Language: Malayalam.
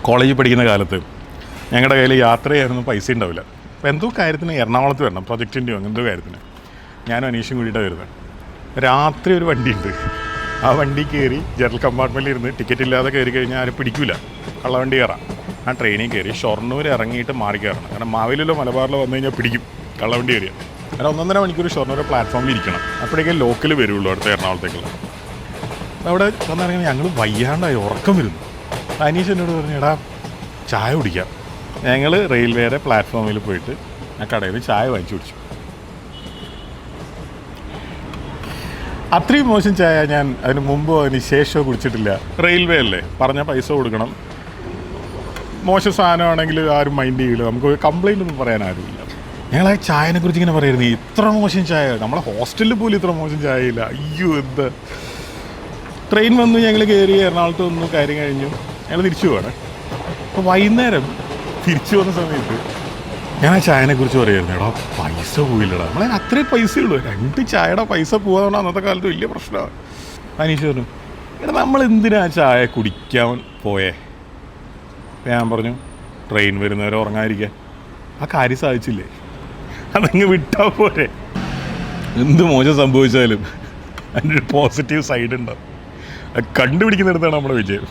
കോളേജിൽ പഠിക്കുന്ന കാലത്ത് ഞങ്ങളുടെ കയ്യിൽ യാത്ര ചെയ്യാനൊന്നും പൈസ ഉണ്ടാവില്ല. അപ്പോൾ എന്തോ കാര്യത്തിന് എറണാകുളത്ത് വരണം, പ്രൊജക്റ്റിൻ്റെയോ എന്തോ കാര്യത്തിന് ഞാനും അനീഷും കൂടിയിട്ടാണ് വരുന്നത്. രാത്രി ഒരു വണ്ടിയുണ്ട്, ആ വണ്ടി കയറി ജനറൽ കമ്പാർട്ട്മെൻറ്റിൽ ഇരുന്ന് ടിക്കറ്റ് ഇല്ലാതെ കയറി കഴിഞ്ഞാൽ ആരും പിടിക്കില്ല, കള്ളവണ്ടി കയറാം. ആ ട്രെയിനിൽ കയറി ഷൊർണൂർ ഇറങ്ങിയിട്ട് മാറി കയറണം. കാരണം മാവേലിലോ മലബാറിലോ വന്നു കഴിഞ്ഞാൽ പിടിക്കും കള്ളവണ്ടി കയറിയാൽ. കാരണം 1.5 മണിക്കൂർ ഷൊർണൂർ പ്ലാറ്റ്ഫോമിൽ ഇരിക്കണം, അപ്പോഴേക്കും ലോക്കൽ വരുള്ളൂ അടുത്ത എറണാകുളത്തേക്കുള്ള. അവിടെ വന്നിറങ്ങി ഞങ്ങൾ വയ്യാണ്ടായി, ഉറക്കം വരുന്നു. അനീഷ് എന്നോട് പറഞ്ഞു, എടാ ചായ കുടിക്കാം. ഞങ്ങൾ റെയിൽവേയുടെ പ്ലാറ്റ്ഫോമിൽ പോയിട്ട് ആ കടയിൽ ചായ വാങ്ങിച്ചു കുടിച്ചു. അത്രയും മോശം ചായ ഞാൻ അതിന് മുമ്പോ അതിന് ശേഷമോ കുടിച്ചിട്ടില്ല. റെയിൽവേ അല്ലേ, പറഞ്ഞാൽ പൈസ കൊടുക്കണം, മോശം സാധനമാണെങ്കിൽ ആരും മൈൻഡ് ചെയ്യില്ല, നമുക്ക് കംപ്ലൈൻ്റ് ഒന്നും പറയാൻ ആരുമില്ല. ഞങ്ങൾ ആ ചായനെ കുറിച്ച് ഇങ്ങനെ പറയുന്നത്, ഇത്ര മോശം ചായ നമ്മളെ ഹോസ്റ്റലിൽ പോലും ഇത്ര മോശം ചായ ഇല്ല. അയ്യോ എന്താ. ട്രെയിൻ വന്നു, ഞങ്ങൾ കയറി എറണാകുളത്ത് വന്നു, കാര്യം കഴിഞ്ഞു, ഞങ്ങൾ തിരിച്ചു പോവാണ്. അപ്പോൾ വൈകുന്നേരം തിരിച്ചു വന്ന സമയത്ത് ഞാൻ ആ ചായനെ കുറിച്ച് പറയുമായിരുന്നു, എടാ പൈസ പോയില്ലടാ, നമ്മളെ അത്രയും പൈസയുള്ളൂ, 2 ചായയുടെ പൈസ പോകാതെ അന്നത്തെ കാലത്ത് വലിയ പ്രശ്നമാണ്. അനീഷ് പറഞ്ഞു, എടാ നമ്മൾ എന്തിനാ ചായ കുടിക്കാൻ പോയേ? ഞാൻ പറഞ്ഞു, ട്രെയിൻ വരുന്നവരെ ഉറങ്ങാതിരിക്കാൻ. ആ കാര്യം സാധിച്ചില്ലേ, അതങ്ങ് വിട്ടാൽ പോരെ. എന്ത് മോശം സംഭവിച്ചാലും അതിൻ്റെ ഒരു പോസിറ്റീവ് സൈഡ് ഉണ്ടാവും. അത് കണ്ടുപിടിക്കുന്നിടത്താണ് നമ്മുടെ വിജയം.